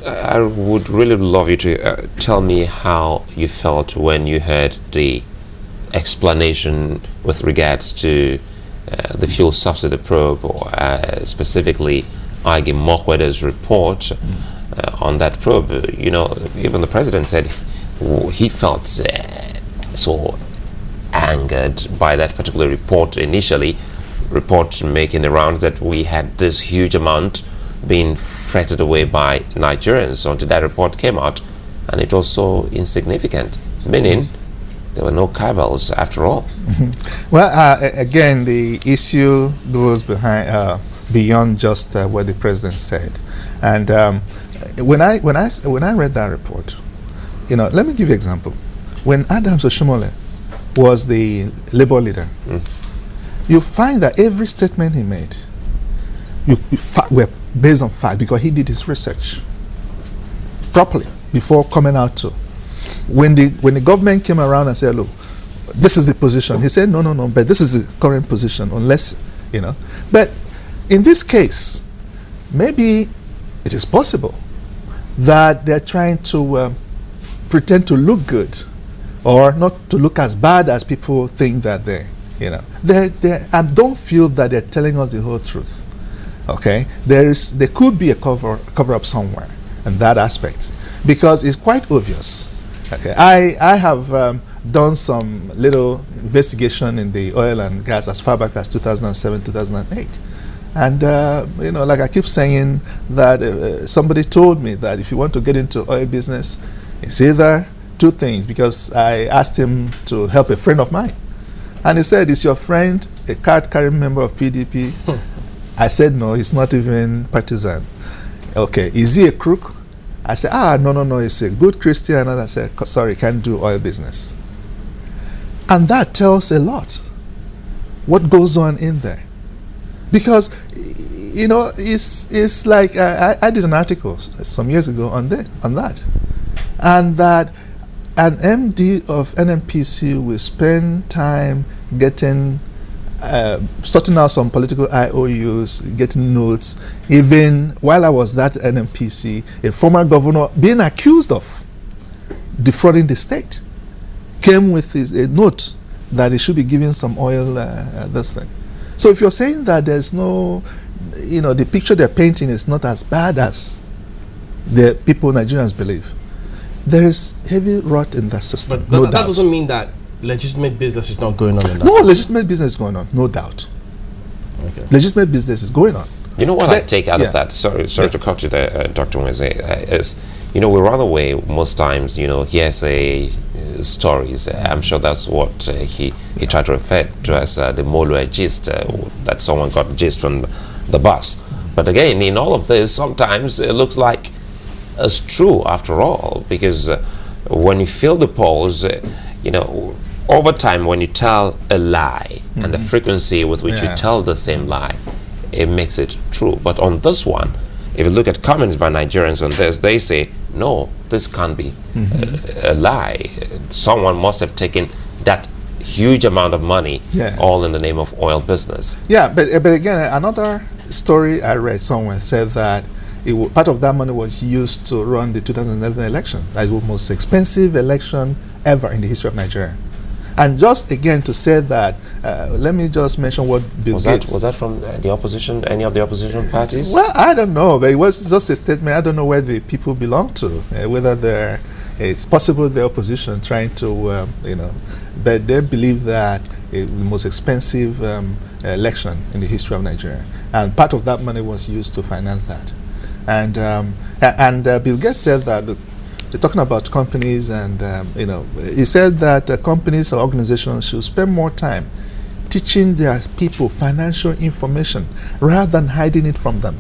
I would really love you to tell me how you felt when you heard the explanation with regards to the fuel subsidy probe, or specifically Igi Mokweder's report on that probe. You know, even the president said he felt so angered by that particular report initially. Reports making the rounds that we had this huge amount being fretted away by Nigerians until that report came out, and it was so insignificant, meaning there were no cabals after all. Well, again, the issue goes behind beyond just what the president said. And when I read that report, you know, let me give you an example. When Adams Oshomole was the Labour leader, you find that every statement he made were based on fact, because he did his research properly before coming out to. When the government came around and said, look, this is the position, he said, no, but this is the current position, unless, you know. But in this case, maybe it is possible that they're trying to pretend to look good, or not to look as bad as people think that they, you know. I don't feel that they're telling us the whole truth. Okay, there could be a cover up somewhere in that aspect, because it's quite obvious. Okay, I have done some little investigation in the oil and gas as far back as 2007, 2008. And, you know, like I keep saying that somebody told me that if you want to get into oil business, it's either two things, because I asked him to help a friend of mine. And he said, is your friend a card-carrying member of PDP? I said, no, he's not even partisan. Okay, is he a crook? I said, no, he's a good Christian. And I said, sorry, can't do oil business. And that tells a lot what goes on in there. Because, you know, it's like, I did an article some years ago on that. And that an MD of NNPC will spend time getting, sorting out some political IOUs, getting notes. Even while I was at NNPC, a former governor being accused of defrauding the state came with a note that he should be giving some oil this thing. So if you're saying that there's no, you know, the picture they're painting is not as bad as the people Nigerians believe, there is heavy rot in that system. But that doesn't mean that legitimate business is not going on in that No, system. legitimate business is going on, no doubt. Okay. Legitimate business is going on. You know what I take out of that, sorry to cut you there, Dr. Mweze, is, you know, we run away most times, you know, hearsay stories. I'm sure that's what he tried to refer to as the Molo gist, that someone got gist from the bus. But again, in all of this, sometimes it looks like it's true after all, because when you fill the polls, you know, over time when you tell a lie and the frequency with which you tell the same lie, it makes it true. But on this one, if you look at comments by Nigerians on this, they say, no, this can't be a lie. Someone must have taken that huge amount of money, all in the name of oil business. Yeah, but again, another story I read somewhere said that part of that money was used to run the 2011 election. That was the most expensive election ever in the history of Nigeria. And just again to say that, let me just mention what Bill Gates... Was that from the opposition, any of the opposition parties? Well, I don't know, but it was just a statement. I don't know where the people belong to, whether it's possible the opposition trying to, you know, but they believe that the most expensive election in the history of Nigeria. And part of that money was used to finance that. And Bill Gates said that, look, they're talking about companies, and you know, he said that companies or organizations should spend more time teaching their people financial information rather than hiding it from them,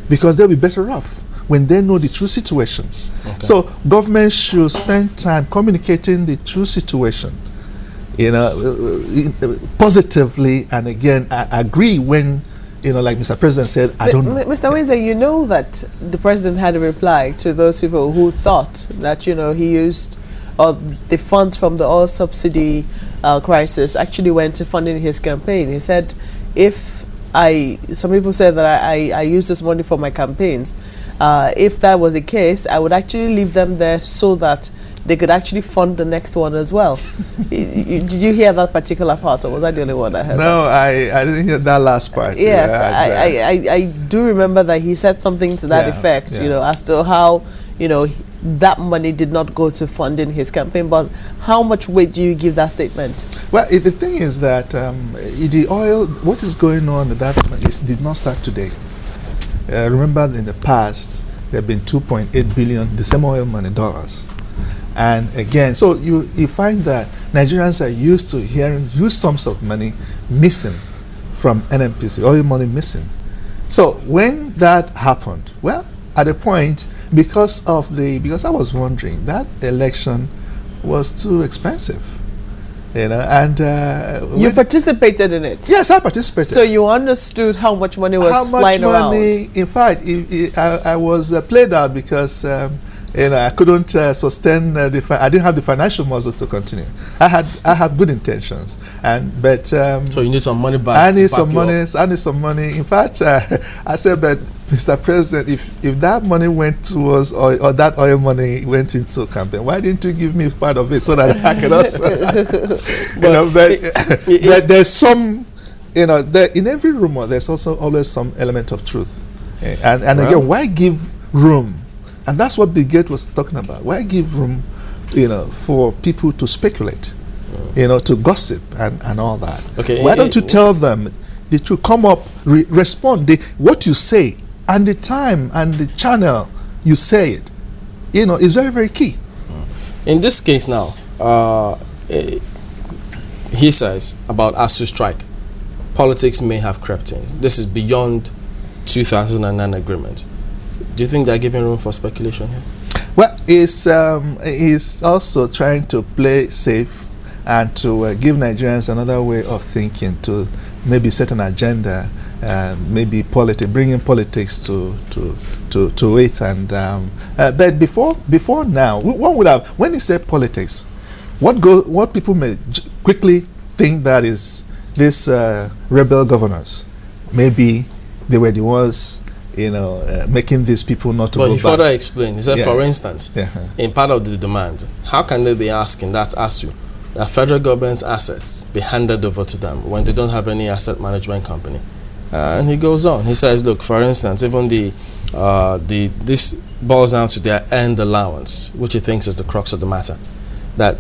because they'll be better off when they know the true situation. Okay. So government should spend time communicating the true situation, you know, positively, and again, I agree when, you know, like Mr. President said, I don't know. Mr. Windsor, you know that the President had a reply to those people who thought that, you know, he used the funds from the oil subsidy crisis actually went to funding his campaign. He said, some people said that I use this money for my campaigns, if that was the case, I would actually leave them there so that they could actually fund the next one as well. Did you hear that particular part, or was I the only one that heard No, I didn't hear that last part. Yes, I do remember that he said something to that effect, you know, as to how, you know, that money did not go to funding his campaign. But how much weight do you give that statement? Well, the thing is that the oil, what is going on with that did not start today. Remember, in the past, there have been 2.8 billion, the same oil money, dollars. And again, so you find that Nigerians are used to hearing huge sums of money missing from NNPC, oil money missing. So when that happened, well, at a point, because I was wondering, that election was too expensive, you know, and you participated in it. Yes, I participated. So you understood how much money was flying around. In fact, I was played out because you know, I couldn't sustain I didn't have the financial muscle to continue. I have good intentions, but so you need some money back. I need some money. In fact, I said, but Mr. President, if that money went towards or that oil money went into campaign, why didn't you give me part of it so that I could also, you know? But there's some, you know, in every rumor there's also always some element of truth, and again, why give room? And that's what Bill Gates was talking about. Why give room, you know, for people to speculate, you know, to gossip and all that? Okay. Why don't you tell them they should come up, respond, what you say, and the time and the channel you say it, you know, is very, very key. In this case now, he says about ASU strike, politics may have crept in. This is beyond 2009 agreement. Do you think they're giving room for speculation here? Well, he's also trying to play safe and to give Nigerians another way of thinking, to maybe set an agenda, maybe bringing politics to it. And but before now, one would have, when he said politics, what people may quickly think that is these rebel governors. Maybe they were the ones, you know, making these people not to go back. But he further explained. He said, for instance, in part of the demand, how can they be asking, that's ASU, that federal government's assets be handed over to them when they don't have any asset management company? And he goes on. He says, look, for instance, even this boils down to their end allowance, which he thinks is the crux of the matter. That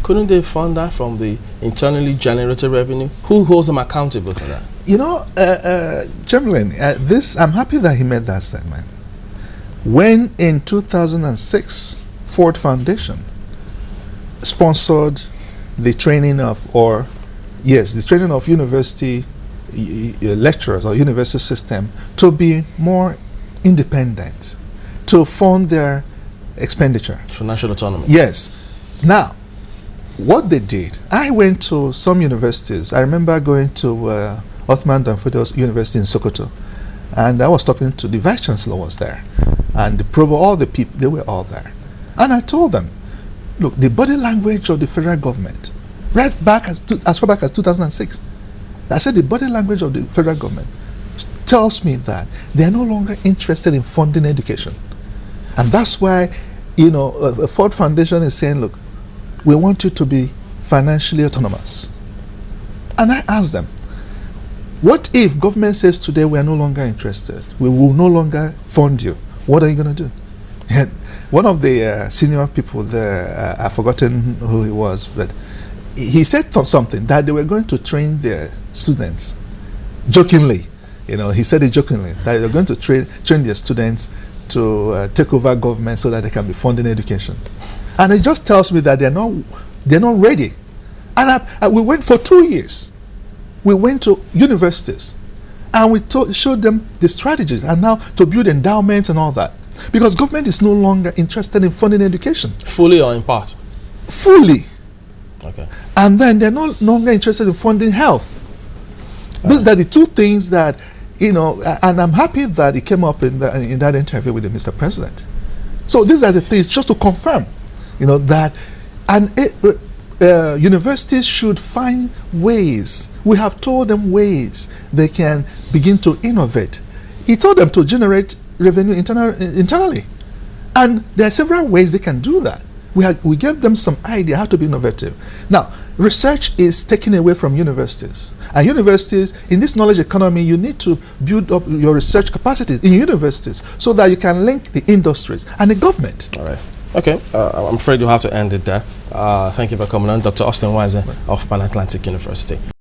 couldn't they fund that from the internally generated revenue? Who holds them accountable for that? You know, Chamberlain, I'm happy that he made that statement. When in 2006, Ford Foundation sponsored the training of, the training of university lecturers or university system to be more independent, to fund their expenditure. Financial autonomy. Yes. Now, what they did, I went to some universities. I remember going to Othman Danfodio University in Sokoto, and I was talking to the vice chancellor was there, and the provost, all the people, they were all there. And I told them, look, the body language of the federal government, right back as far back as 2006, I said the body language of the federal government tells me that they are no longer interested in funding education. And that's why, you know, the Ford Foundation is saying, look, we want you to be financially autonomous. And I asked them, what if government says today we are no longer interested, we will no longer fund you? What are you going to do? And one of the senior people there, I've forgotten who he was, but he said something that they were going to train their students, jokingly. You know, he said it jokingly, that they're going to train their students to take over government so that they can be funding education. And it just tells me that they're not ready. And we went for 2 years. We went to universities and we showed them the strategies and now to build endowments and all that. Because government is no longer interested in funding education. Fully or in part? Fully. Okay. And then they're no longer interested in funding health. Those are the two things that, you know, and I'm happy that it came up in that interview with the Mr. President. So these are the things just to confirm, you know, that universities should find ways. We have told them ways they can begin to innovate. He told them to generate revenue internally. And there are several ways they can do that. We gave them some idea how to be innovative. Now, research is taken away from universities. And universities, in this knowledge economy, you need to build up your research capacities in universities so that you can link the industries and the government. All right. Okay, I'm afraid you'll have to end it there. Thank you for coming on, Dr. Austin Wise of Pan Atlantic University.